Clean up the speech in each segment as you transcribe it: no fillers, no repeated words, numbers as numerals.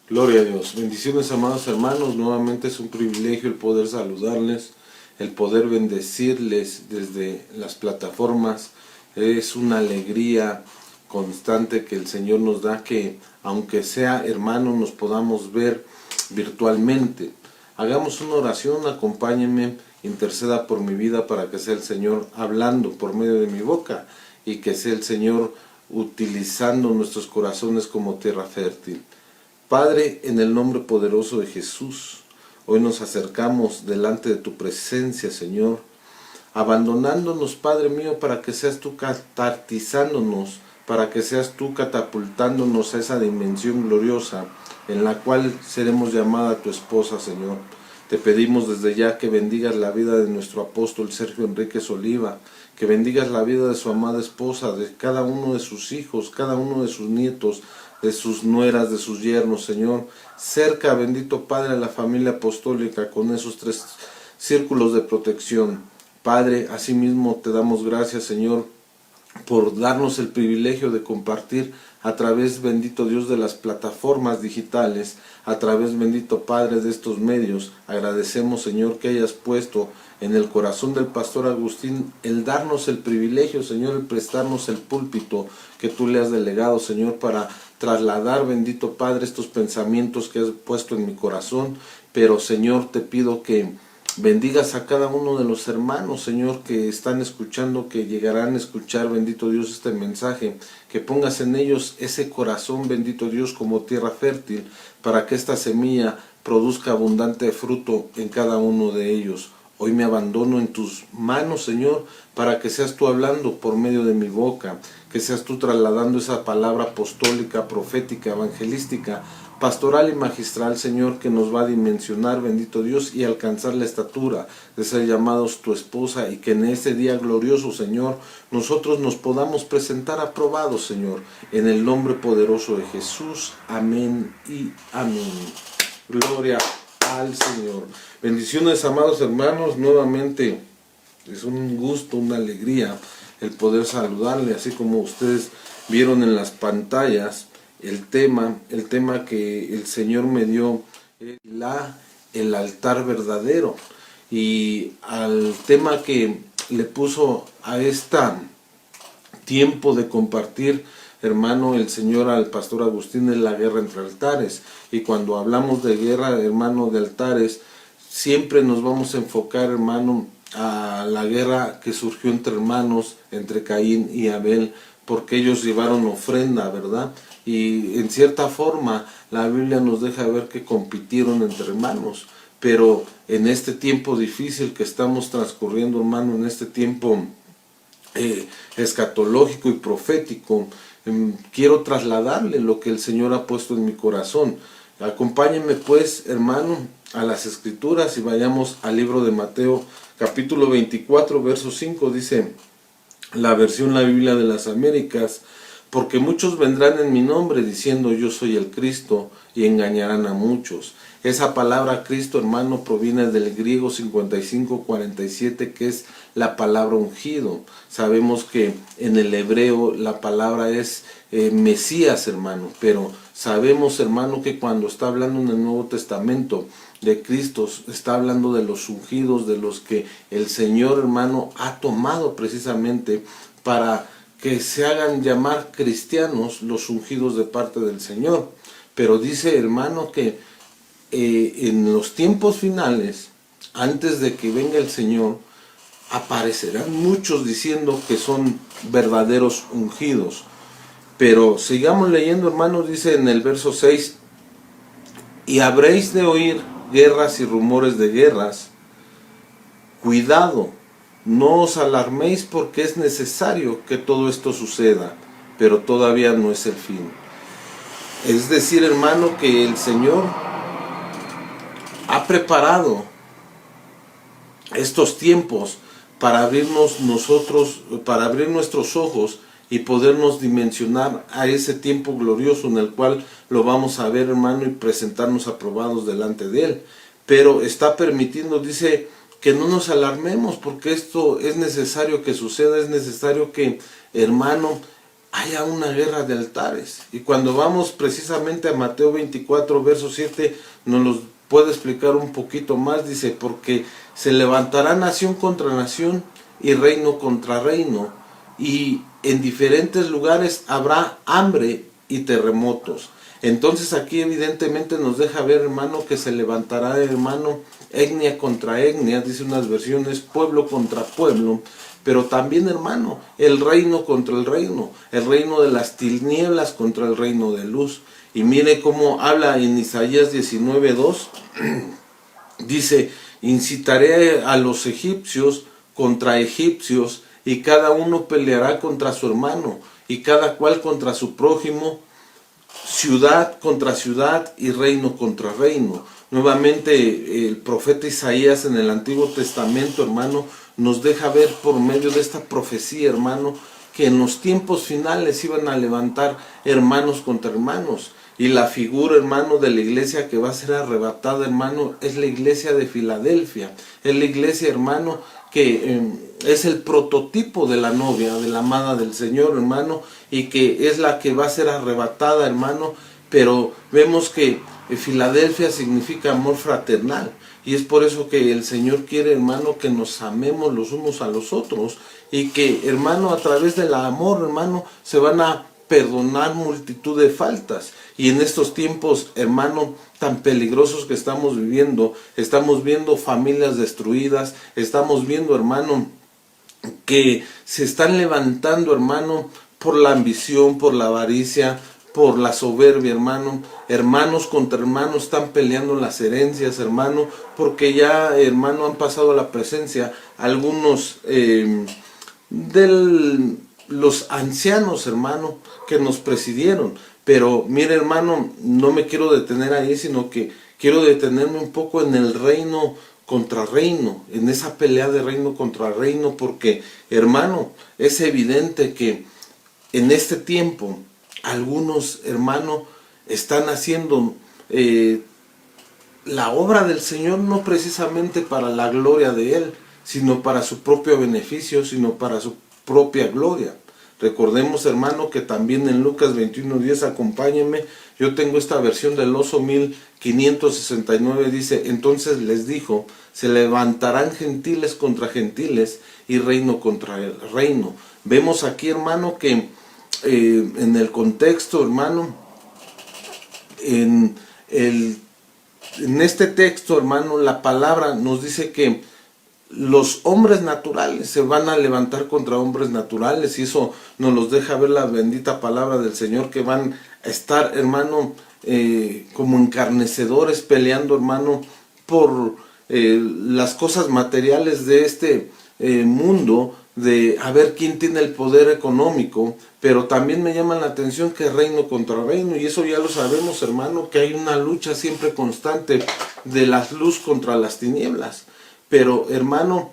Gloria a Dios. Bendiciones, amados hermanos. Nuevamente es un privilegio el poder saludarles, el poder bendecirles desde las plataformas. Es una alegría constante que el Señor nos da, que aunque sea hermano nos podamos ver virtualmente. Hagamos una oración, acompáñenme, interceda por mi vida para que sea el Señor hablando por medio de mi boca y que sea el Señor utilizando nuestros corazones como tierra fértil. Padre, en el nombre poderoso de Jesús, hoy nos acercamos delante de tu presencia, Señor, abandonándonos, Padre mío, para que seas tú catartizándonos, para que seas tú catapultándonos a esa dimensión gloriosa en la cual seremos llamada tu esposa, Señor. Te pedimos desde ya que bendigas la vida de nuestro apóstol Sergio Enríquez Oliva, que bendigas la vida de su amada esposa, de cada uno de sus hijos, cada uno de sus nietos, de sus nueras, de sus yernos, Señor. Cerca, bendito Padre, a la familia apostólica con esos 3 círculos de protección. Padre, asimismo te damos gracias, Señor, por darnos el privilegio de compartir a través, bendito Dios, de las plataformas digitales, a través, bendito Padre, de estos medios. Agradecemos, Señor, que hayas puesto en el corazón del pastor Agustín el darnos el privilegio, Señor, el prestarnos el púlpito que tú le has delegado, Señor, para trasladar, bendito Padre, estos pensamientos que has puesto en mi corazón. Pero, Señor, te pido que bendigas a cada uno de los hermanos, Señor, que están escuchando, que llegarán a escuchar, bendito Dios, este mensaje, que pongas en ellos ese corazón, bendito Dios, como tierra fértil, para que esta semilla produzca abundante fruto en cada uno de ellos. Hoy me abandono en tus manos, Señor, para que seas tú hablando por medio de mi boca, que seas tú trasladando esa palabra apostólica, profética, evangelística, pastoral y magistral, Señor, que nos va a dimensionar, bendito Dios, y alcanzar la estatura de ser llamados tu esposa, y que en ese día glorioso, Señor, nosotros nos podamos presentar aprobados, Señor, en el nombre poderoso de Jesús. Amén y amén. Gloria al Señor. Bendiciones, amados hermanos. Nuevamente es un gusto, una alegría el poder saludarle, así como ustedes vieron en las pantallas. El tema que el Señor me dio, el altar verdadero, y al tema que le puso a este tiempo de compartir, hermano, el Señor al pastor Agustín, es la guerra entre altares. Y cuando hablamos de guerra, hermano, de altares, siempre nos vamos a enfocar, hermano, a la guerra que surgió entre hermanos, entre Caín y Abel, porque ellos llevaron ofrenda, ¿verdad? Y en cierta forma la Biblia nos deja ver que compitieron entre hermanos. Pero en este tiempo difícil que estamos transcurriendo, hermano, en este tiempo escatológico y profético, quiero trasladarle lo que el Señor ha puesto en mi corazón. Acompáñenme pues, hermano, a las Escrituras y vayamos al libro de Mateo, capítulo 24, verso 5, dice la versión La Biblia de las Américas: porque muchos vendrán en mi nombre diciendo yo soy el Cristo, y engañarán a muchos. Esa palabra Cristo, hermano, proviene del griego 55:47, que es la palabra ungido. Sabemos que en el hebreo la palabra es Mesías, hermano, pero sabemos, hermano, que cuando está hablando en el Nuevo Testamento de Cristo, está hablando de los ungidos, de los que el Señor, hermano, ha tomado precisamente para que se hagan llamar cristianos, los ungidos de parte del Señor. Pero dice, hermano, que en los tiempos finales, antes de que venga el Señor, aparecerán muchos diciendo que son verdaderos ungidos. Pero sigamos leyendo, hermano. Dice en el verso 6: y habréis de oír guerras y rumores de guerras. Cuidado, no os alarméis, porque es necesario que todo esto suceda, pero todavía no es el fin. Es decir, hermano, que el Señor ha preparado estos tiempos para abrirnos nosotros, para abrir nuestros ojos y podernos dimensionar a ese tiempo glorioso en el cual lo vamos a ver, hermano, y presentarnos aprobados delante de Él. Pero está permitiendo, dice, que no nos alarmemos, porque esto es necesario que suceda, es necesario que, hermano, haya una guerra de altares. Y cuando vamos precisamente a Mateo 24, verso 7, nos lo puede explicar un poquito más. Dice, porque se levantará nación contra nación y reino contra reino, y en diferentes lugares habrá hambre y terremotos. Entonces aquí evidentemente nos deja ver, hermano, que se levantará, hermano, etnia contra etnia, dice unas versiones, pueblo contra pueblo, pero también, hermano, el reino contra el reino de las tinieblas contra el reino de luz. Y mire cómo habla en Isaías 19:2, dice, incitaré a los egipcios contra egipcios, y cada uno peleará contra su hermano, y cada cual contra su prójimo, ciudad contra ciudad y reino contra reino. Nuevamente el profeta Isaías en el Antiguo Testamento, hermano, nos deja ver por medio de esta profecía, hermano, que en los tiempos finales iban a levantar hermanos contra hermanos. Y la figura, hermano, de la iglesia que va a ser arrebatada, hermano, es la iglesia de Filadelfia. Es la iglesia, hermano, que es el prototipo de la novia, de la amada del Señor, hermano, y que es la que va a ser arrebatada, hermano. Pero vemos que Filadelfia significa amor fraternal, y es por eso que el Señor quiere, hermano, que nos amemos los unos a los otros, y que, hermano, a través del amor, hermano, se van a perdonar multitud de faltas. Y en estos tiempos, hermano, tan peligrosos que estamos viviendo familias destruidas, estamos viendo, hermano, que se están levantando, hermano, por la ambición, por la avaricia, por la soberbia, hermano. Hermanos contra hermanos están peleando las herencias, hermano, porque ya, hermano, han pasado a la presencia algunos los ancianos, hermano, que nos presidieron. Pero mire, hermano, no me quiero detener ahí, sino que quiero detenerme un poco en el reino contra reino, en esa pelea de reino contra reino, porque, hermano, es evidente que en este tiempo algunos, hermano, están haciendo la obra del Señor no precisamente para la gloria de Él, sino para su propio beneficio, sino para su propia gloria. Recordemos, hermano, que también en Lucas 21:10, acompáñenme, yo tengo esta versión del Oso 1569, dice, entonces les dijo, se levantarán gentiles contra gentiles y reino contra el reino. Vemos aquí, hermano, que en el contexto, hermano, en este texto, hermano, la palabra nos dice que los hombres naturales se van a levantar contra hombres naturales, y eso nos los deja ver la bendita palabra del Señor, que van a estar, hermano, como encarnecedores peleando, hermano, por las cosas materiales de este mundo, de a ver quién tiene el poder económico. Pero también me llama la atención que reino contra reino, y eso ya lo sabemos, hermano, que hay una lucha siempre constante de la luz contra las tinieblas. Pero, hermano,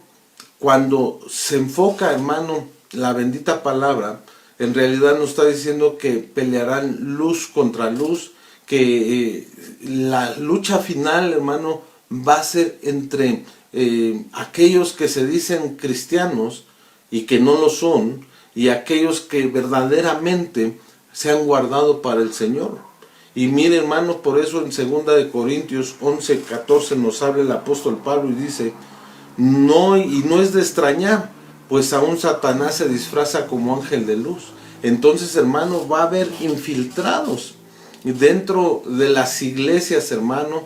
cuando se enfoca, hermano, la bendita palabra, en realidad nos está diciendo que pelearán luz contra luz, que la lucha final, hermano, va a ser entre aquellos que se dicen cristianos y que no lo son, y aquellos que verdaderamente se han guardado para el Señor. Y mire, hermano, por eso en 2 Corintios 11:14 nos habla el apóstol Pablo y dice, no es de extrañar, pues aún Satanás se disfraza como ángel de luz. Entonces, hermano, va a haber infiltrados dentro de las iglesias, hermano,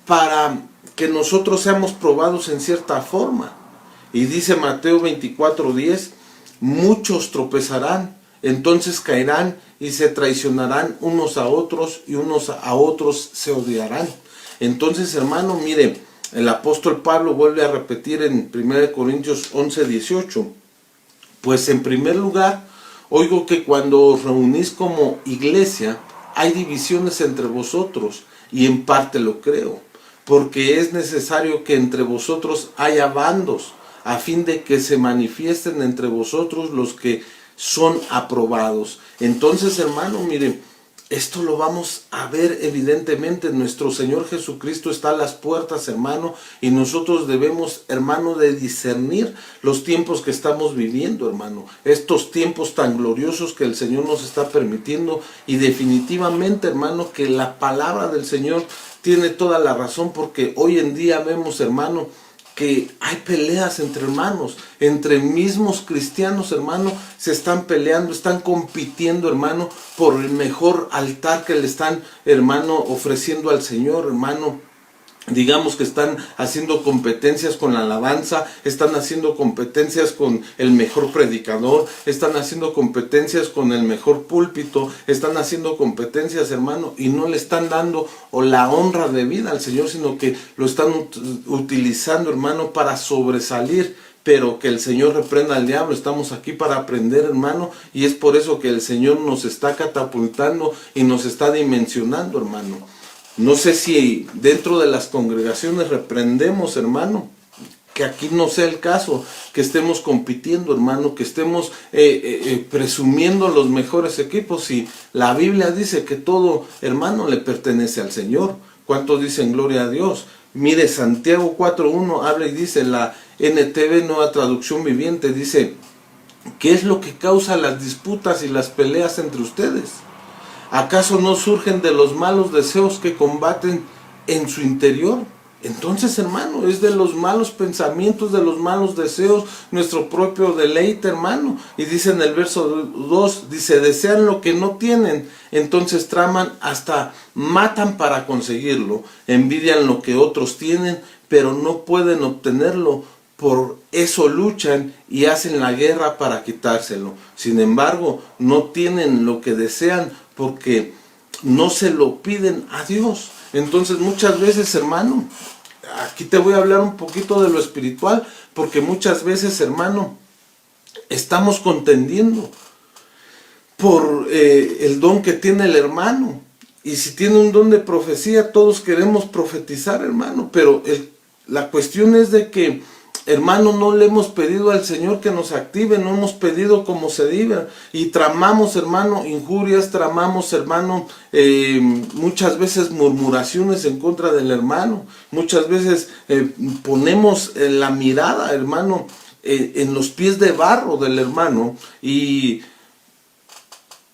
para que nosotros seamos probados en cierta forma. Y dice Mateo 24:10, muchos tropezarán, entonces caerán y se traicionarán unos a otros, y unos a otros se odiarán. Entonces, hermano, mire, el apóstol Pablo vuelve a repetir en 1 Corintios 11:18, pues en primer lugar, oigo que cuando os reunís como iglesia, hay divisiones entre vosotros, y en parte lo creo, porque es necesario que entre vosotros haya bandos, a fin de que se manifiesten entre vosotros los que son aprobados. Entonces, hermano, mire, esto lo vamos a ver evidentemente. Nuestro Señor Jesucristo está a las puertas, hermano, y nosotros debemos, hermano, de discernir los tiempos que estamos viviendo, hermano. Estos tiempos tan gloriosos que el Señor nos está permitiendo, y definitivamente, hermano, que la palabra del Señor tiene toda la razón, porque hoy en día vemos, hermano, que hay peleas entre hermanos, entre mismos cristianos, hermano, se están peleando, están compitiendo, hermano, por el mejor altar que le están, hermano, ofreciendo al Señor, hermano. Digamos que están haciendo competencias con la alabanza, están haciendo competencias con el mejor predicador, están haciendo competencias con el mejor púlpito, están haciendo competencias, hermano, y no le están dando la honra de vida al Señor, sino que lo están utilizando, hermano, para sobresalir. Pero que el Señor reprenda al diablo. Estamos aquí para aprender, hermano, y es por eso que el Señor nos está catapultando y nos está dimensionando, hermano. No sé si dentro de las congregaciones reprendemos, hermano, que aquí no sea el caso, que estemos compitiendo, hermano, que estemos presumiendo los mejores equipos. Y la Biblia dice que todo, hermano, le pertenece al Señor. ¿Cuántos dicen gloria a Dios? Mire, Santiago 4:1 habla y dice, la NTV, Nueva Traducción Viviente, dice, ¿qué es lo que causa las disputas y las peleas entre ustedes? ¿Acaso no surgen de los malos deseos que combaten en su interior? Entonces, hermano, es de los malos pensamientos, de los malos deseos, nuestro propio deleite, hermano. Y dice en el verso 2, dice, desean lo que no tienen, entonces traman, hasta matan para conseguirlo. Envidian lo que otros tienen, pero no pueden obtenerlo. Por eso luchan y hacen la guerra para quitárselo. Sin embargo, no tienen lo que desean porque no se lo piden a Dios. Entonces muchas veces, hermano, aquí te voy a hablar un poquito de lo espiritual, porque muchas veces, hermano, estamos contendiendo por el don que tiene el hermano. Y si tiene un don de profecía, todos queremos profetizar, hermano, pero la cuestión es de que, hermano, no le hemos pedido al Señor que nos active, no hemos pedido como se debe, y tramamos, hermano, injurias, tramamos, hermano, muchas veces murmuraciones en contra del hermano, muchas veces ponemos la mirada, hermano, en los pies de barro del hermano, y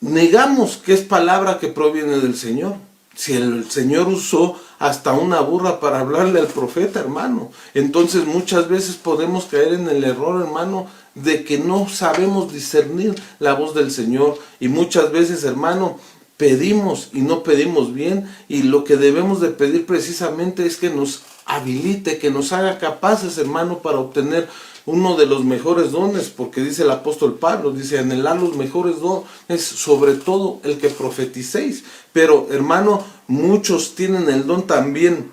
negamos que es palabra que proviene del Señor. Si el Señor usó hasta una burra para hablarle al profeta, hermano, entonces muchas veces podemos caer en el error, hermano, de que no sabemos discernir la voz del Señor. Y muchas veces, hermano, pedimos y no pedimos bien, y lo que debemos de pedir precisamente es que nos habilite, que nos haga capaces, hermano, para obtener uno de los mejores dones, porque dice el apóstol Pablo, dice, anhelar los mejores dones, sobre todo el que profeticéis. Pero, hermano, muchos tienen el don también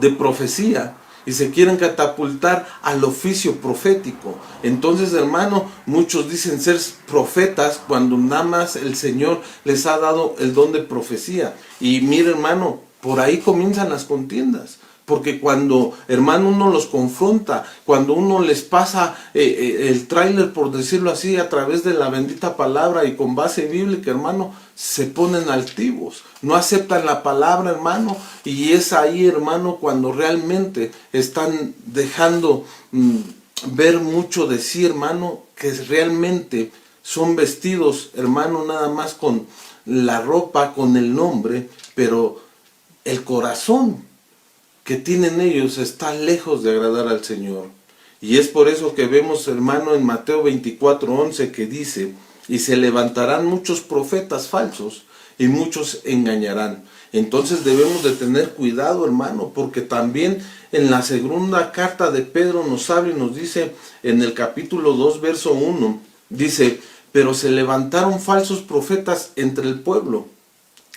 de profecía y se quieren catapultar al oficio profético. Entonces, hermano, muchos dicen ser profetas cuando nada más el Señor les ha dado el don de profecía. Y mire, hermano, por ahí comienzan las contiendas. Porque cuando, hermano, uno los confronta, cuando uno les pasa el tráiler, por decirlo así, a través de la bendita palabra y con base bíblica, hermano, se ponen altivos, no aceptan la palabra, hermano, y es ahí, hermano, cuando realmente están dejando ver mucho de sí, hermano, que realmente son vestidos, hermano, nada más con la ropa, con el nombre, pero el corazón que tienen ellos está lejos de agradar al Señor. Y es por eso que vemos, hermano, en Mateo 24:11 que dice, y se levantarán muchos profetas falsos y muchos engañarán. Entonces debemos de tener cuidado, hermano, porque también en la segunda carta de Pedro nos habla y nos dice en el capítulo 2, verso 1, dice, pero se levantaron falsos profetas entre el pueblo,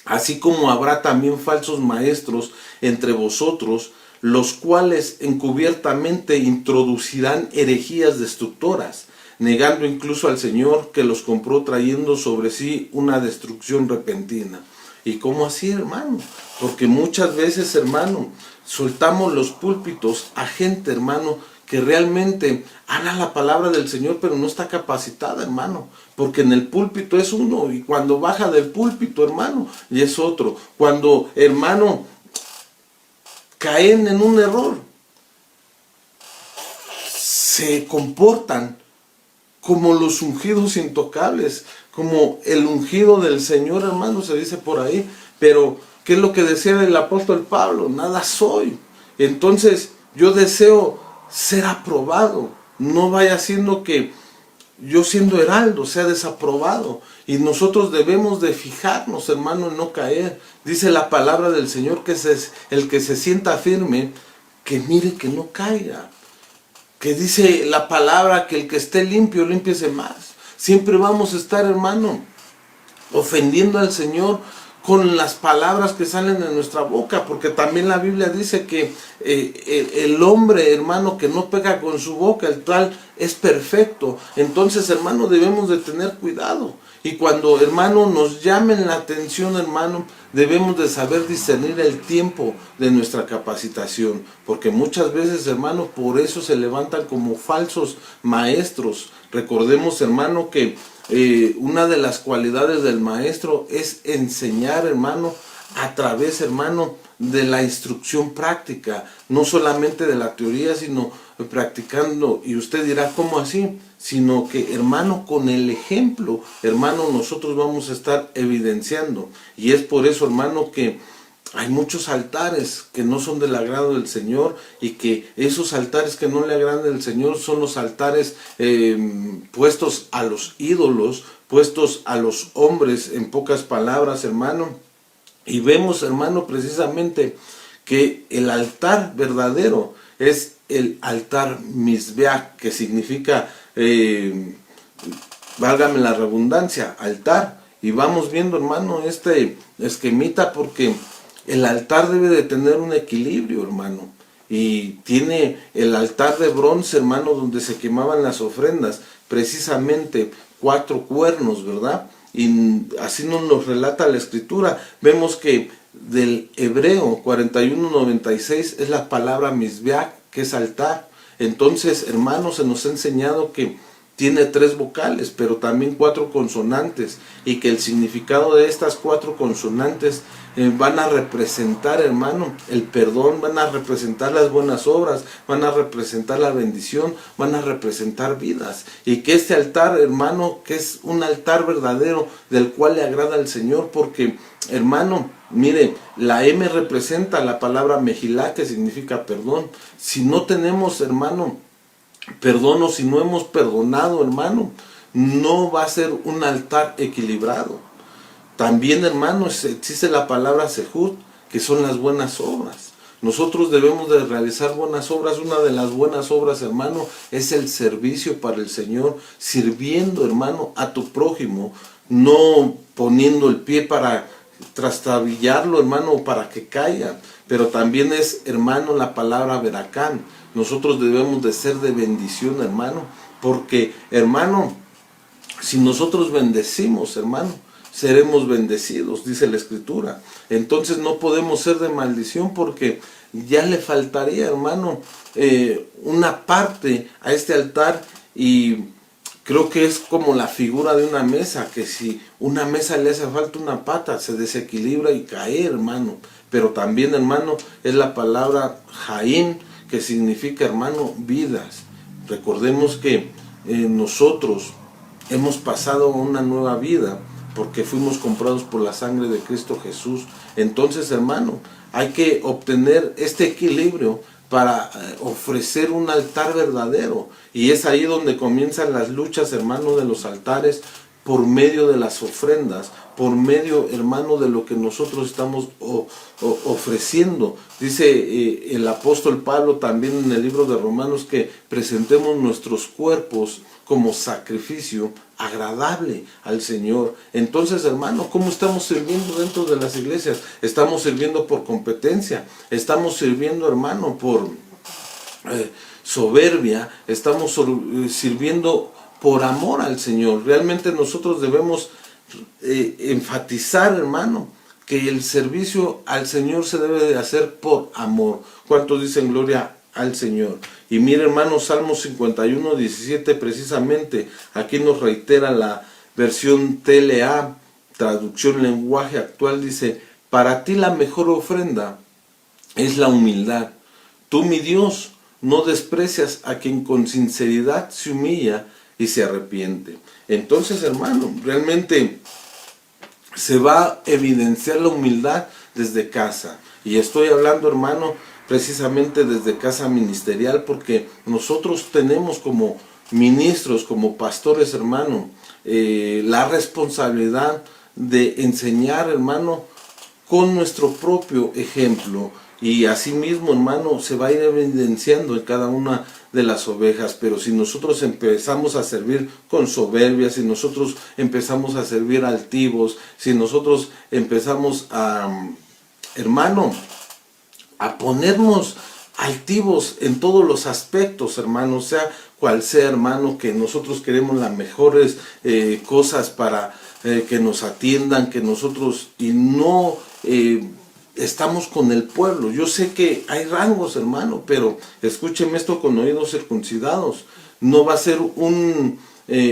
así como habrá también falsos maestros entre vosotros, los cuales encubiertamente introducirán herejías destructoras, negando incluso al Señor que los compró, trayendo sobre sí una destrucción repentina. ¿Y cómo así, hermano? Porque muchas veces, hermano, soltamos los púlpitos a gente, hermano, que realmente habla la palabra del Señor, pero no está capacitada, hermano, porque en el púlpito es uno, y cuando baja del púlpito, hermano, y es otro. Cuando, hermano, caen en un error, se comportan como los ungidos intocables, como el ungido del Señor, hermano, se dice por ahí. Pero, ¿qué es lo que decía el apóstol Pablo? Nada soy. Entonces, yo deseo ser aprobado. No vaya siendo que yo siendo heraldo sea desaprobado. Y nosotros debemos de fijarnos, hermano, en no caer. Dice la palabra del Señor que el que se sienta firme, que mire que no caiga. Que dice la palabra que el que esté limpio, límpiese más. Siempre vamos a estar, hermano, ofendiendo al Señor con las palabras que salen de nuestra boca, porque también la Biblia dice que el hombre, hermano, que no pega con su boca, el tal es perfecto. Entonces, hermano, debemos de tener cuidado. Y cuando, hermano, nos llamen la atención, hermano, debemos de saber discernir el tiempo de nuestra capacitación, porque muchas veces, hermano, por eso se levantan como falsos maestros. Recordemos, hermano, que una de las cualidades del maestro es enseñar, hermano, a través, hermano, de la instrucción práctica, no solamente de la teoría, sino practicando. Y usted dirá, ¿cómo así? Sino que, hermano, con el ejemplo, hermano, nosotros vamos a estar evidenciando. Y es por eso, hermano, que hay muchos altares que no son del agrado del Señor, y que esos altares que no le agradan al Señor son los altares puestos a los ídolos, puestos a los hombres, en pocas palabras, hermano. Y vemos, hermano, precisamente que el altar verdadero es el altar Mizbeach, que significa, válgame la redundancia, altar. Y vamos viendo, hermano, este esquemita, porque el altar debe de tener un equilibrio, hermano. Y tiene el altar de bronce, hermano, donde se quemaban las ofrendas, precisamente 4 cuernos, ¿verdad? Y así nos lo relata la Escritura. Vemos que del hebreo 41:96 es la palabra Mizbeach, que es altar. Entonces, hermanos, se nos ha enseñado que tiene 3 vocales, pero también 4 consonantes, y que el significado de estas 4 consonantes van a representar, hermano, el perdón, van a representar las buenas obras, van a representar la bendición, van a representar vidas. Y que este altar, hermano, que es un altar verdadero del cual le agrada al Señor, porque, hermano, mire, la M representa la palabra Mejilá, que significa perdón. Si no tenemos, hermano, perdón, o si no hemos perdonado, hermano, no va a ser un altar equilibrado. También, hermanos, existe la palabra Sehut, que son las buenas obras. Nosotros debemos de realizar buenas obras. Una de las buenas obras, hermano, es el servicio para el Señor, sirviendo, hermano, a tu prójimo, no poniendo el pie para trastabillarlo, hermano, o para que caiga. Pero también es, hermano, la palabra Veracán. Nosotros debemos de ser de bendición, hermano, porque, hermano, si nosotros bendecimos, hermano, seremos bendecidos, dice la Escritura. Entonces no podemos ser de maldición, porque ya le faltaría, hermano, una parte a este altar. Y creo que es como la figura de una mesa, que si una mesa le hace falta una pata, se desequilibra y cae, hermano. Pero también, hermano, es la palabra Jaim, que significa, hermano, vidas. Recordemos que nosotros hemos pasado a una nueva vida, porque fuimos comprados por la sangre de Cristo Jesús. Entonces, hermano, hay que obtener este equilibrio para ofrecer un altar verdadero. Y es ahí donde comienzan las luchas, hermano, de los altares, por medio de las ofrendas, por medio, hermano, de lo que nosotros estamos ofreciendo. Dice el apóstol Pablo también en el libro de Romanos, que presentemos nuestros cuerpos como sacrificio agradable al Señor. Entonces, hermano, ¿cómo estamos sirviendo dentro de las iglesias? Estamos sirviendo por competencia, estamos sirviendo, hermano, por soberbia, estamos sirviendo por amor al Señor. Realmente nosotros debemos enfatizar, hermano, que el servicio al Señor se debe de hacer por amor. ¿Cuántos dicen gloria al Señor. Y mire, hermano, Salmo 51, 17 precisamente, aquí nos reitera la versión TLA, traducción lenguaje actual, dice: para ti la mejor ofrenda es la humildad. Tú, mi Dios, no desprecias a quien con sinceridad se humilla y se arrepiente. Entonces, hermano, realmente se va a evidenciar la humildad desde casa. Y estoy hablando, hermano, precisamente desde casa ministerial, porque nosotros tenemos como ministros, como pastores, hermano, la responsabilidad de enseñar, hermano, con nuestro propio ejemplo. Y asimismo, hermano, se va a ir evidenciando en cada una de las ovejas. Pero si nosotros empezamos a servir con soberbia, si nosotros empezamos a servir altivos, si nosotros empezamos a, hermano, a ponernos altivos en todos los aspectos, hermano, sea cual sea, hermano, que nosotros queremos las mejores cosas para que nos atiendan, que nosotros, y no estamos con el pueblo. Yo sé que hay rangos, hermano, pero escúcheme esto con oídos circuncidados. No va a ser un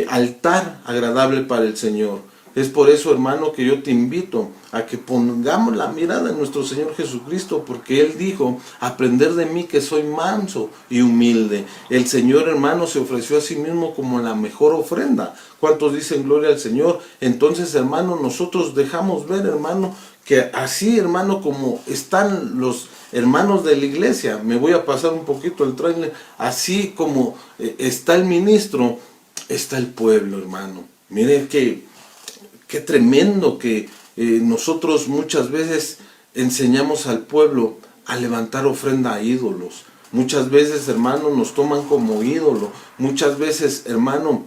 altar agradable para el Señor. Es por eso, hermano, que yo te invito a que pongamos la mirada en nuestro Señor Jesucristo, porque Él dijo: aprender de mí que soy manso y humilde. El Señor, hermano, se ofreció a sí mismo como la mejor ofrenda. ¿Cuántos dicen gloria al Señor? Entonces, hermano, nosotros dejamos ver, hermano, que así, hermano, como están los hermanos de la iglesia, me voy a pasar un poquito el trailer, así como está el ministro, está el pueblo, hermano. Miren qué tremendo que nosotros muchas veces enseñamos al pueblo a levantar ofrenda a ídolos. Muchas veces, hermano, nos toman como ídolo. Muchas veces, hermano,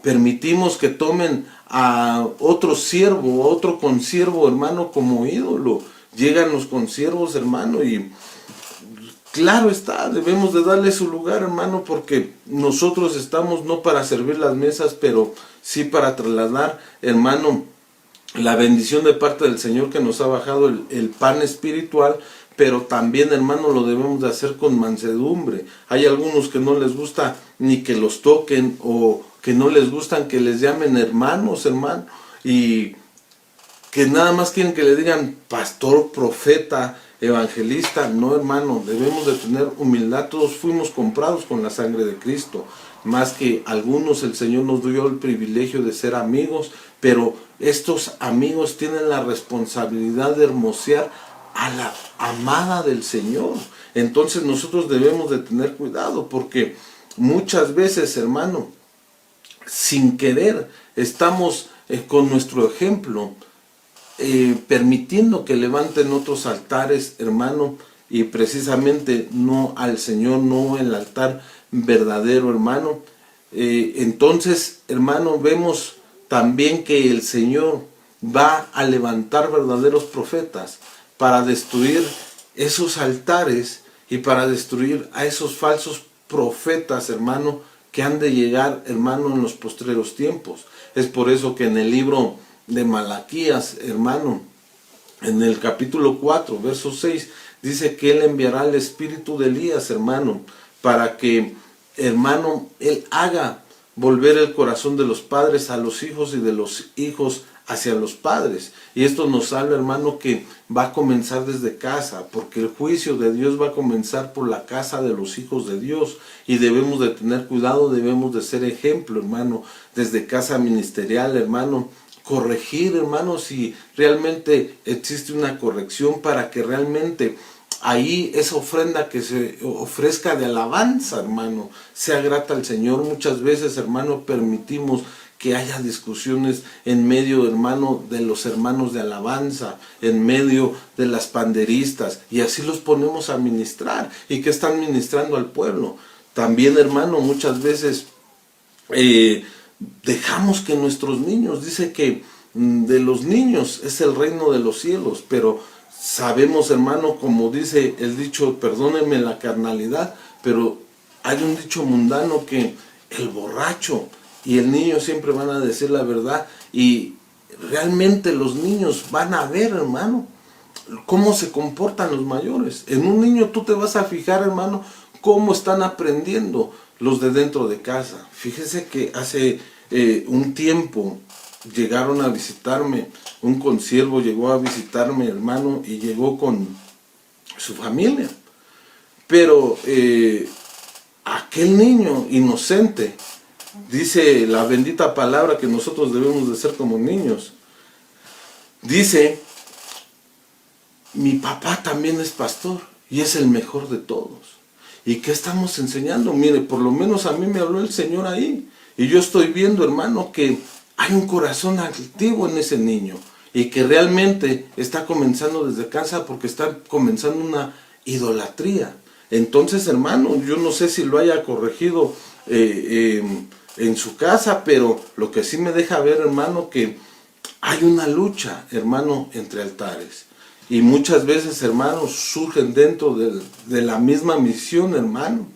permitimos que tomen a otro siervo, a otro consiervo, hermano, como ídolo. Llegan los consiervos, hermano, y claro está, debemos de darle su lugar, hermano, porque nosotros estamos no para servir las mesas, pero sí para trasladar, hermano, la bendición de parte del Señor que nos ha bajado el pan espiritual. Pero también, hermano, lo debemos de hacer con mansedumbre. Hay algunos que no les gusta ni que los toquen, o que no les gustan que les llamen hermanos, hermano, y que nada más quieren que le digan pastor, profeta, evangelista. No, hermano, debemos de tener humildad. Todos fuimos comprados con la sangre de Cristo. Más que algunos, el Señor nos dio el privilegio de ser amigos, pero estos amigos tienen la responsabilidad de hermosear a la amada del Señor. Entonces nosotros debemos de tener cuidado, porque muchas veces, hermano, sin querer, estamos con nuestro ejemplo permitiendo que levanten otros altares, hermano, y precisamente no al Señor, no el altar verdadero, hermano. Entonces, hermano, vemos también que el Señor va a levantar verdaderos profetas para destruir esos altares y para destruir a esos falsos profetas, hermano, que han de llegar, hermano, en los postreros tiempos. Es por eso que en el libro de Malaquías, hermano, en el capítulo 4, verso 6, dice que Él enviará el espíritu de Elías, hermano, para que, hermano, Él haga volver el corazón de los padres a los hijos y de los hijos hacia los padres. Y esto nos habla, hermano, que va a comenzar desde casa, porque el juicio de Dios va a comenzar por la casa de los hijos de Dios, y debemos de tener cuidado, debemos de ser ejemplo, hermano, desde casa ministerial, hermano, corregir, hermano, si realmente existe una corrección, para que realmente ahí esa ofrenda que se ofrezca de alabanza, hermano, sea grata al Señor. Muchas veces, hermano, permitimos que haya discusiones en medio, hermano, de los hermanos de alabanza, en medio de las panderistas, y así los ponemos a ministrar. ¿Y qué están ministrando al pueblo? También, hermano, muchas veces dejamos que nuestros niños, dice que de los niños es el reino de los cielos, pero sabemos, hermano, como dice el dicho, perdónenme la carnalidad, pero hay un dicho mundano que el borracho y el niño siempre van a decir la verdad, y realmente los niños van a ver, hermano, cómo se comportan los mayores. En un niño tú te vas a fijar, hermano, cómo están aprendiendo los de dentro de casa. Fíjese que hace un tiempo llegaron a visitarme, un consiervo llegó a visitarme, hermano, y llegó con su familia. Pero aquel niño inocente, dice la bendita palabra que nosotros debemos de ser como niños, dice: mi papá también es pastor y es el mejor de todos. ¿Y qué estamos enseñando? Mire, por lo menos a mí me habló el Señor ahí. Y yo estoy viendo, hermano, que hay un corazón activo en ese niño. Y que realmente está comenzando desde casa, porque está comenzando una idolatría. Entonces, hermano, yo no sé si lo haya corregido en su casa, pero lo que sí me deja ver, hermano, que hay una lucha, hermano, entre altares. Y muchas veces, hermanos, surgen dentro de la misma misión, hermano.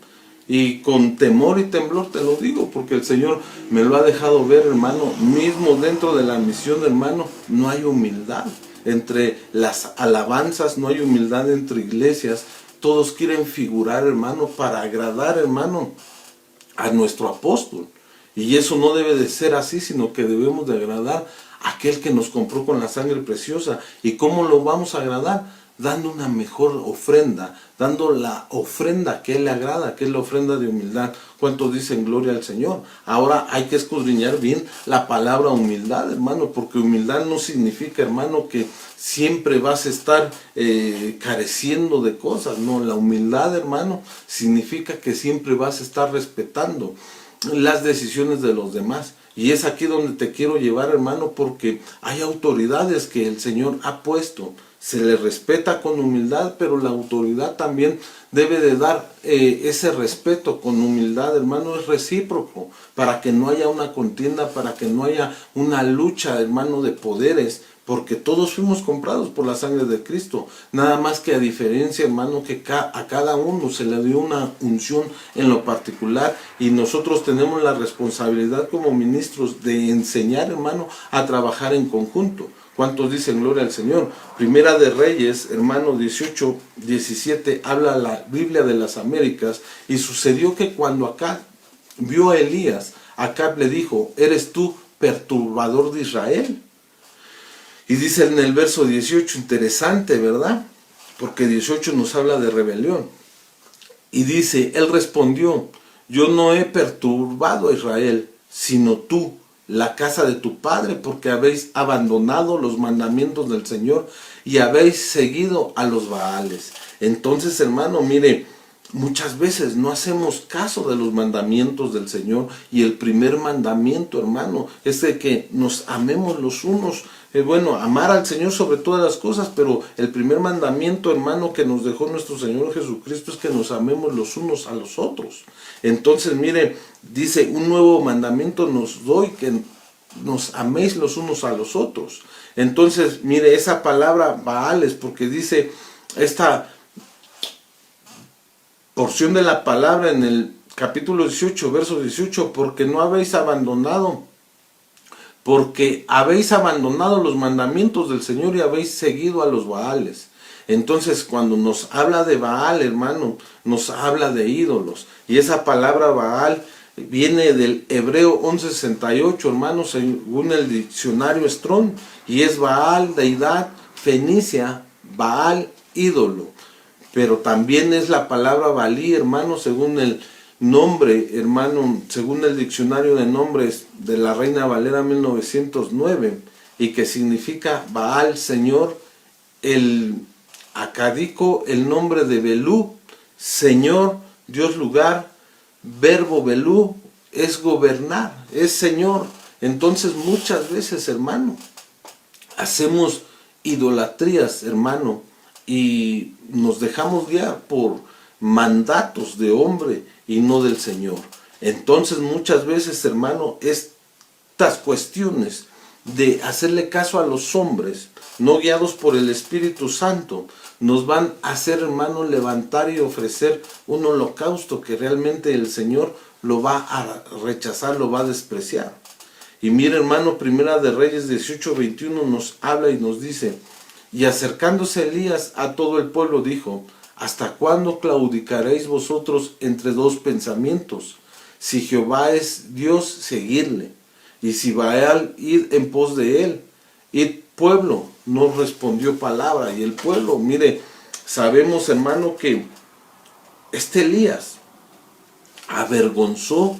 Y con temor y temblor te lo digo, porque el Señor me lo ha dejado ver, hermano. Mismo dentro de la misión, hermano, no hay humildad. Entre las alabanzas no hay humildad entre iglesias. Todos quieren figurar, hermano, para agradar, hermano, a nuestro apóstol. Y eso no debe de ser así, sino que debemos de agradar a aquel que nos compró con la sangre preciosa. ¿Y cómo lo vamos a agradar? Dando una mejor ofrenda, dando la ofrenda que Él le agrada, que es la ofrenda de humildad. ¿Cuántos dicen gloria al Señor? Ahora hay que escudriñar bien la palabra humildad, hermano, porque humildad no significa, hermano, que siempre vas a estar careciendo de cosas. No, la humildad, hermano, significa que siempre vas a estar respetando las decisiones de los demás. Y es aquí donde te quiero llevar, hermano, porque hay autoridades que el Señor ha puesto. Se le respeta con humildad, pero la autoridad también debe de dar ese respeto con humildad, hermano. Es recíproco, para que no haya una contienda, para que no haya una lucha, hermano, de poderes, porque todos fuimos comprados por la sangre de Cristo. Nada más que a diferencia, hermano, que a cada uno se le dio una unción en lo particular, y nosotros tenemos la responsabilidad como ministros de enseñar, hermano, a trabajar en conjunto. ¿Cuántos dicen gloria al Señor? Primera de Reyes, hermano, 18, 17, habla la Biblia de las Américas. Y sucedió que cuando Acab vio a Elías, Acab le dijo: ¿eres tú perturbador de Israel? Y dice en el verso 18, interesante, ¿verdad? Porque 18 nos habla de rebelión. Y dice, él respondió: yo no he perturbado a Israel, sino tú, la casa de tu padre, porque habéis abandonado los mandamientos del Señor y habéis seguido a los Baales. Entonces, hermano, mire, muchas veces no hacemos caso de los mandamientos del Señor, y el primer mandamiento, hermano, es de que nos amemos los unos. Bueno, amar al Señor sobre todas las cosas, pero el primer mandamiento, hermano, que nos dejó nuestro Señor Jesucristo es que nos amemos los unos a los otros. Entonces, mire, dice, un nuevo mandamiento nos doy, que nos améis los unos a los otros. Entonces, mire, esa palabra Baales, porque dice esta porción de la palabra en el capítulo 18, verso 18, porque habéis abandonado los mandamientos del Señor y habéis seguido a los Baales. Entonces, cuando nos habla de Baal, hermano, nos habla de ídolos. Y esa palabra Baal viene del hebreo 1168, hermano, según el diccionario Strong. Y es Baal, deidad fenicia, Baal, ídolo. Pero también es la palabra Balí, hermano, según el nombre, hermano, según el diccionario de nombres de la Reina Valera 1909, y que significa Baal, Señor. El acadico, el nombre de Belú, Señor, Dios, lugar, verbo Belú, es gobernar, es Señor. Entonces muchas veces, hermano, hacemos idolatrías, hermano, y nos dejamos guiar por mandatos de hombre y no del Señor. Entonces muchas veces, hermano, estas cuestiones de hacerle caso a los hombres, no guiados por el Espíritu Santo, nos van a hacer, hermano, levantar y ofrecer un holocausto que realmente el Señor lo va a rechazar, lo va a despreciar. Y mire, hermano, Primera de Reyes 18:21 nos habla y nos dice: Y acercándose Elías a todo el pueblo dijo: ¿hasta cuándo claudicaréis vosotros entre dos pensamientos? Si Jehová es Dios, seguidle, y si Baal, id en pos de él. Y pueblo, no respondió palabra. Y el pueblo, mire, sabemos, hermano, que este Elías avergonzó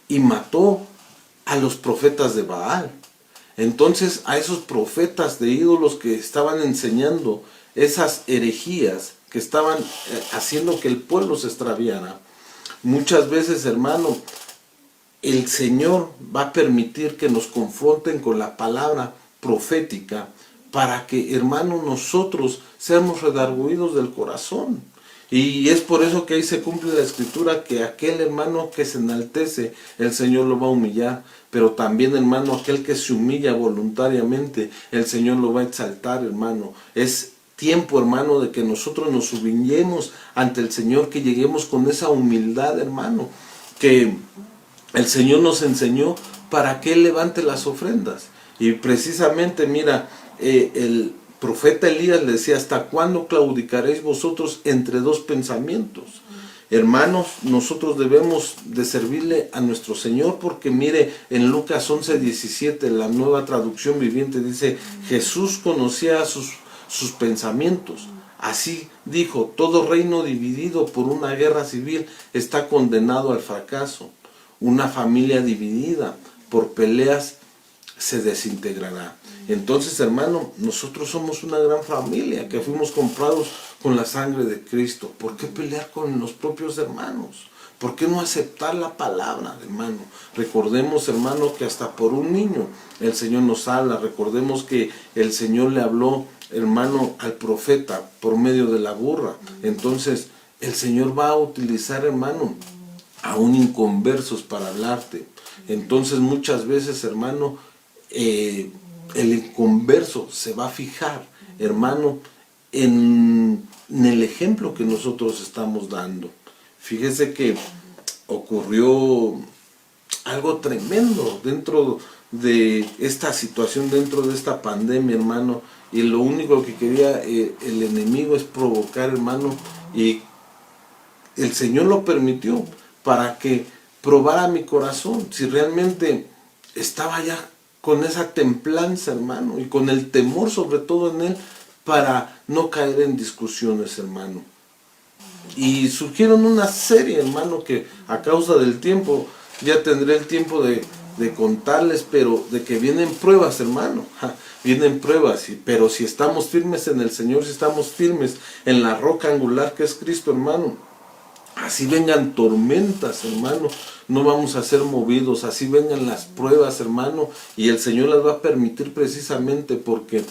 y mató a los profetas de Baal. Entonces, a esos profetas de ídolos que estaban enseñando esas herejías, que estaban haciendo que el pueblo se extraviara, muchas veces, hermano, el Señor va a permitir que nos confronten con la palabra profética para que, hermano, nosotros seamos redargüidos del corazón. Y es por eso que ahí se cumple la escritura, que aquel hermano que se enaltece, el Señor lo va a humillar. Pero también, hermano, aquel que se humilla voluntariamente, el Señor lo va a exaltar, hermano. Es tiempo, hermano, de que nosotros nos humillemos ante el Señor, que lleguemos con esa humildad, hermano, que el Señor nos enseñó para que Él levante las ofrendas. Y precisamente, mira, el profeta Elías le decía: ¿hasta cuándo claudicaréis vosotros entre dos pensamientos? Hermanos, nosotros debemos de servirle a nuestro Señor, porque mire, en Lucas 11:17, la Nueva Traducción Viviente dice: Jesús conocía sus pensamientos. Así dijo: todo reino dividido por una guerra civil está condenado al fracaso. Una familia dividida por peleas se desintegrará. Entonces, hermano, nosotros somos una gran familia que fuimos comprados con la sangre de Cristo. ¿Por qué pelear con los propios hermanos? ¿Por qué no aceptar la palabra, hermano? Recordemos, hermano, que hasta por un niño el Señor nos habla. Recordemos que el Señor le habló, hermano, al profeta por medio de la burra. Entonces, el Señor va a utilizar, hermano, aún inconversos para hablarte. Entonces, muchas veces, hermano, el inconverso se va a fijar, hermano, en el ejemplo que nosotros estamos dando. Fíjese que ocurrió algo tremendo dentro de esta situación, dentro de esta pandemia, hermano, y lo único que quería el enemigo es provocar, hermano, y el Señor lo permitió para que probara mi corazón, si realmente estaba ya con esa templanza, hermano, y con el temor sobre todo en él, para no caer en discusiones, hermano. Y surgieron una serie, hermano, que a causa del tiempo, ya tendré el tiempo de contarles, pero de que vienen pruebas, hermano, vienen pruebas, pero si estamos firmes en el Señor, si estamos firmes en la roca angular que es Cristo, hermano, así vengan tormentas, hermano, no vamos a ser movidos. Así vengan las pruebas, hermano, y el Señor las va a permitir precisamente porque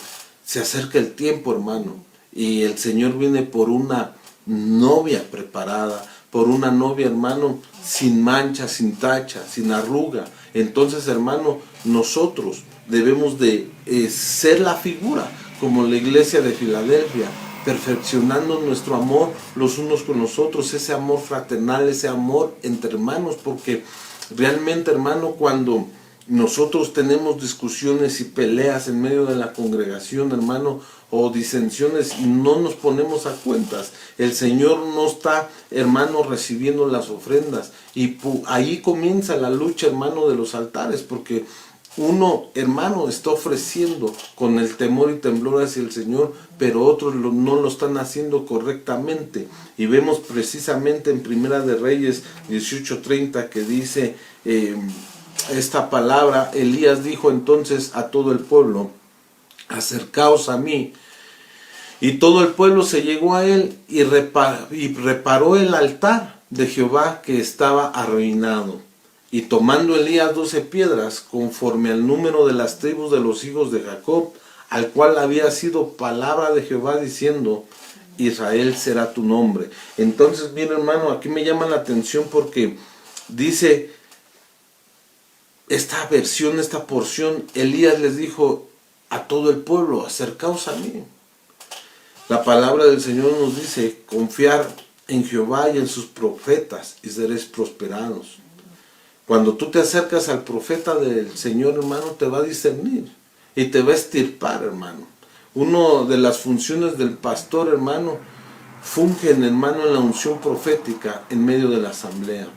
se acerca el tiempo, hermano, y el Señor viene por una novia preparada, por una novia, hermano, sin mancha, sin tacha, sin arruga. Entonces, hermano, nosotros debemos de ser la figura, como la iglesia de Filadelfia, perfeccionando nuestro amor los unos con los otros, ese amor fraternal, ese amor entre hermanos, porque realmente, hermano, cuando nosotros tenemos discusiones y peleas en medio de la congregación, hermano, o disensiones, y no nos ponemos a cuentas, el Señor no está, hermano, recibiendo las ofrendas, y ahí comienza la lucha, hermano, de los altares, porque uno, hermano, está ofreciendo con el temor y temblor hacia el Señor, pero otros no lo están haciendo correctamente. Y vemos precisamente en Primera de Reyes 18:30 que dice esta palabra: Elías dijo entonces a todo el pueblo: acercaos a mí. Y todo el pueblo se llegó a él y reparó el altar de Jehová que estaba arruinado. Y tomando Elías 12 piedras, conforme al número de las tribus de los hijos de Jacob, al cual había sido palabra de Jehová diciendo: Israel será tu nombre. Entonces, bien, hermano, aquí me llama la atención porque dice esta versión, esta porción: Elías les dijo a todo el pueblo: acercaos a mí. La palabra del Señor nos dice: confiar en Jehová y en sus profetas y seréis prosperados. Cuando tú te acercas al profeta del Señor, hermano, te va a discernir y te va a extirpar, hermano. Una de las funciones del pastor, hermano, fungen, hermano, en la unción profética en medio de la asamblea.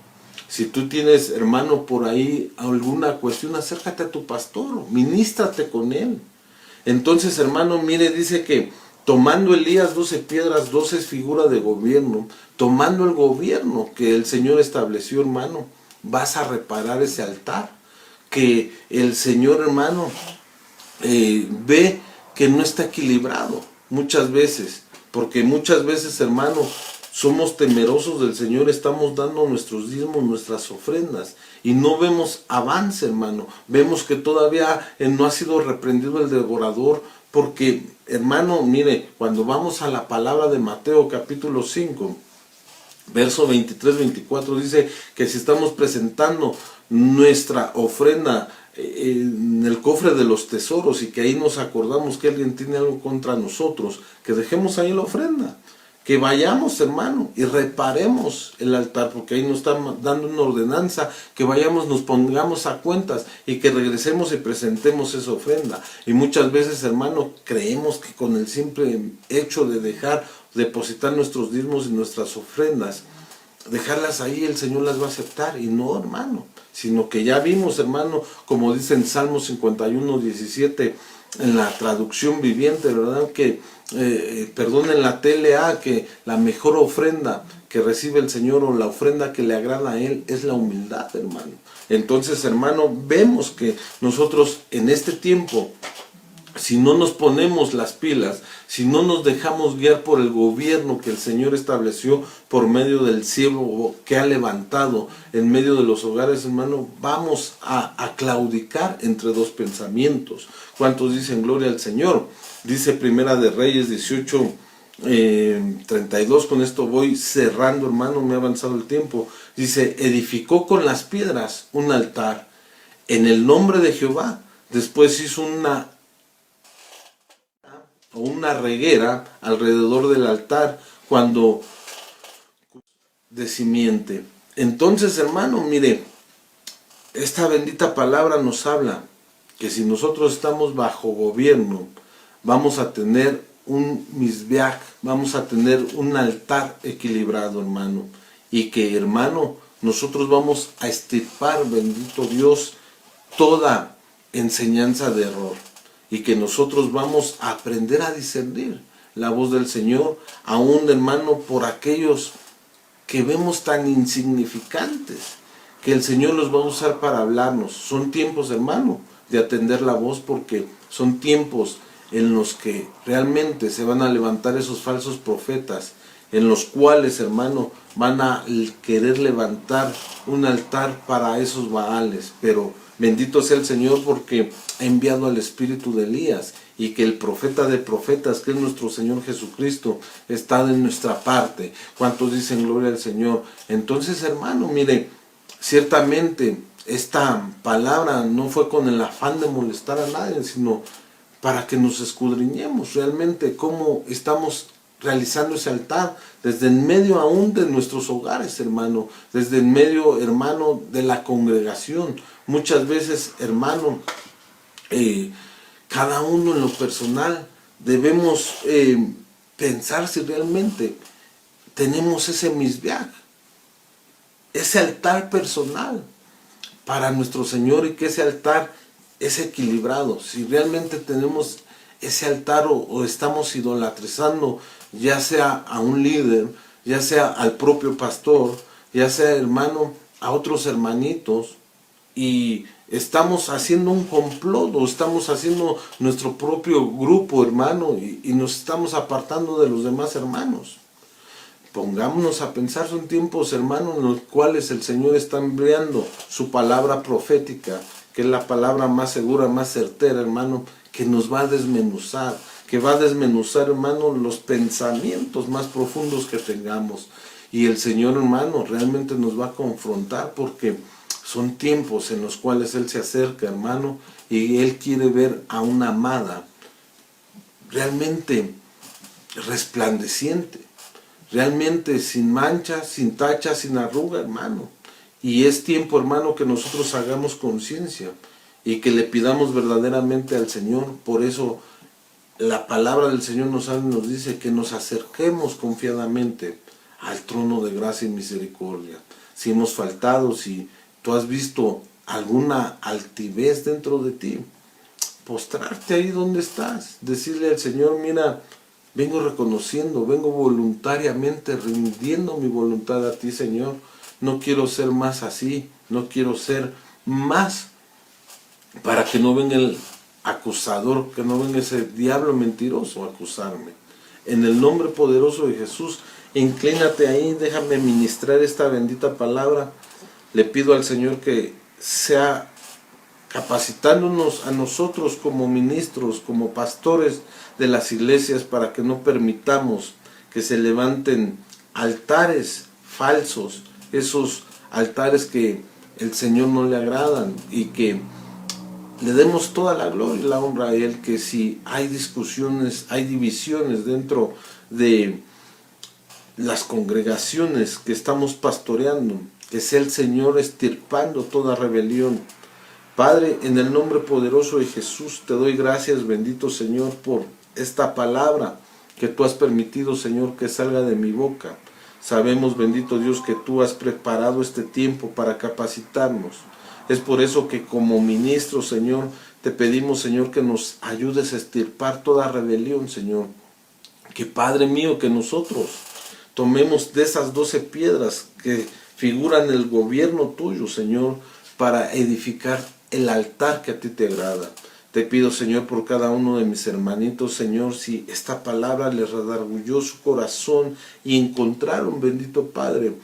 Si tú tienes, hermano, por ahí alguna cuestión, acércate a tu pastor, ministrate con él. Entonces, hermano, mire, dice que tomando Elías 12 piedras, 12 es figura de gobierno, tomando el gobierno que el Señor estableció, hermano, vas a reparar ese altar, que el Señor, hermano, ve que no está equilibrado muchas veces, porque muchas veces, hermano, somos temerosos del Señor, estamos dando nuestros diezmos, nuestras ofrendas, y no vemos avance, hermano. Vemos que todavía no ha sido reprendido el devorador, porque, hermano, mire, cuando vamos a la palabra de Mateo capítulo 5, verso 23-24, dice que si estamos presentando nuestra ofrenda en el cofre de los tesoros y que ahí nos acordamos que alguien tiene algo contra nosotros, que dejemos ahí la ofrenda, que vayamos, hermano, y reparemos el altar, porque ahí nos están dando una ordenanza, que vayamos, nos pongamos a cuentas y que regresemos y presentemos esa ofrenda. Y muchas veces, hermano, creemos que con el simple hecho de depositar nuestros diezmos y nuestras ofrendas, dejarlas ahí, el Señor las va a aceptar. Y no, hermano, sino que ya vimos, hermano, como dice en Salmo 51:17, en la traducción viviente, ¿verdad? Que, en la TLA, que la mejor ofrenda que recibe el Señor, o la ofrenda que le agrada a Él, es la humildad, hermano. Entonces, hermano, vemos que nosotros en este tiempo, si no nos ponemos las pilas, si no nos dejamos guiar por el gobierno que el Señor estableció por medio del siervo que ha levantado en medio de los hogares, hermano, vamos a claudicar entre dos pensamientos. ¿Cuántos dicen gloria al Señor? Dice Primera de Reyes 18:32, con esto voy cerrando, hermano, me ha avanzado el tiempo. Dice, edificó con las piedras un altar en el nombre de Jehová. Después hizo una reguera alrededor del altar cuando de simiente. Entonces, hermano, mire, esta bendita palabra nos habla que si nosotros estamos bajo gobierno, vamos a tener un misbeach, vamos a tener un altar equilibrado, hermano, y que, hermano, nosotros vamos a extirpar, bendito Dios, toda enseñanza de error, y que nosotros vamos a aprender a discernir la voz del Señor, aún, hermano, por aquellos que vemos tan insignificantes, que el Señor los va a usar para hablarnos. Son tiempos, hermano, de atender la voz, porque son tiempos en los que realmente se van a levantar esos falsos profetas, en los cuales, hermano, van a querer levantar un altar para esos Baales. Pero bendito sea el Señor, porque ha enviado al espíritu de Elías, y que el profeta de profetas, que es nuestro Señor Jesucristo, está de nuestra parte. ¿Cuántos dicen gloria al Señor? Entonces, hermano, mire, ciertamente esta palabra no fue con el afán de molestar a nadie, sino para que nos escudriñemos realmente cómo estamos realizando ese altar, desde en medio aún de nuestros hogares, hermano, desde en medio, hermano, de la congregación. Muchas veces, hermano, cada uno en lo personal debemos pensar si realmente tenemos ese misbeach, ese altar personal para nuestro Señor, y que ese altar es equilibrado. Si realmente tenemos ese altar, o estamos idolatrizando, ya sea a un líder, ya sea al propio pastor, ya sea, hermano, a otros hermanitos, y estamos haciendo un complot, o estamos haciendo nuestro propio grupo, hermano, y nos estamos apartando de los demás hermanos. Pongámonos a pensar, son tiempos, hermanos, en los cuales el Señor está enviando su palabra profética, que es la palabra más segura, más certera, hermano, que nos va a desmenuzar, hermano, los pensamientos más profundos que tengamos. Y el Señor, hermano, realmente nos va a confrontar, porque son tiempos en los cuales Él se acerca, hermano, y Él quiere ver a una amada realmente resplandeciente, realmente sin mancha, sin tacha, sin arruga, hermano. Y es tiempo, hermano, que nosotros hagamos conciencia y que le pidamos verdaderamente al Señor. Por eso la palabra del Señor nos dice que nos acerquemos confiadamente al trono de gracia y misericordia. Si hemos faltado, si tú has visto alguna altivez dentro de ti, postrarte ahí donde estás, decirle al Señor, mira, vengo reconociendo, vengo voluntariamente rindiendo mi voluntad a ti, Señor. No quiero ser más así, no quiero ser más, para que no venga el acusador, que no venga ese diablo mentiroso a acusarme. En el nombre poderoso de Jesús, inclínate ahí, déjame ministrar esta bendita palabra. Le pido al Señor que sea capacitándonos a nosotros como ministros, como pastores de las iglesias, para que no permitamos que se levanten altares falsos, esos altares que el Señor no le agradan, y que le demos toda la gloria y la honra a Él. Que si hay discusiones, hay divisiones dentro de las congregaciones que estamos pastoreando, que sea el Señor extirpando toda rebelión. Padre, en el nombre poderoso de Jesús, te doy gracias, bendito Señor, por esta palabra que tú has permitido, Señor, que salga de mi boca. Sabemos, bendito Dios, que tú has preparado este tiempo para capacitarnos. Es por eso que como ministro, Señor, te pedimos, Señor, que nos ayudes a extirpar toda rebelión, Señor. Que, Padre mío, que nosotros tomemos de esas 12 piedras que figuran el gobierno tuyo, Señor, para edificar el altar que a ti te agrada. Te pido, Señor, por cada uno de mis hermanitos, Señor, si esta palabra les redarguyó su corazón y encontraron, bendito Padre,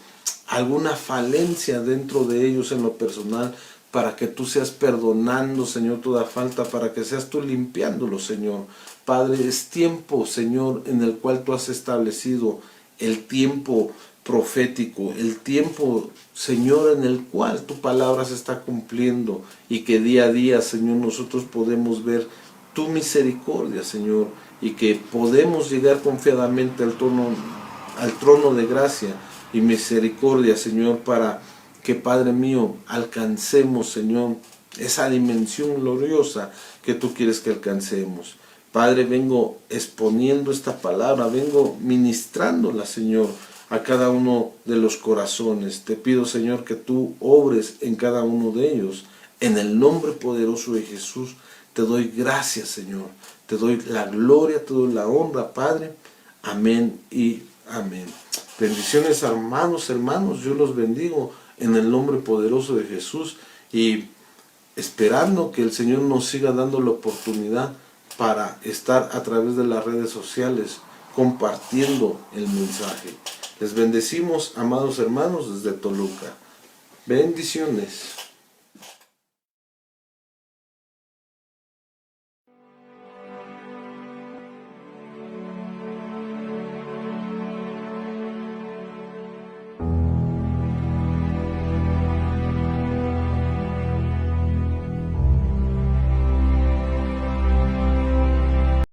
alguna falencia dentro de ellos en lo personal, para que tú seas perdonando, Señor, toda falta, para que seas tú limpiándolo, Señor. Padre, es tiempo, Señor, en el cual tú has establecido el tiempo profético, el tiempo, Señor, en el cual tu palabra se está cumpliendo, y que día a día, Señor, nosotros podemos ver tu misericordia, Señor, y que podemos llegar confiadamente al trono de gracia y misericordia, Señor, para que, Padre mío, alcancemos, Señor, esa dimensión gloriosa que tú quieres que alcancemos. Padre, vengo exponiendo esta palabra, vengo ministrándola, Señor, a cada uno de los corazones. Te pido, Señor, que tú obres en cada uno de ellos. En el nombre poderoso de Jesús, te doy gracias, Señor. Te doy la gloria, te doy la honra, Padre. Amén y amén. Bendiciones, hermanos, yo los bendigo en el nombre poderoso de Jesús, y esperando que el Señor nos siga dando la oportunidad para estar a través de las redes sociales compartiendo el mensaje. Les bendecimos, amados hermanos, desde Toluca. Bendiciones.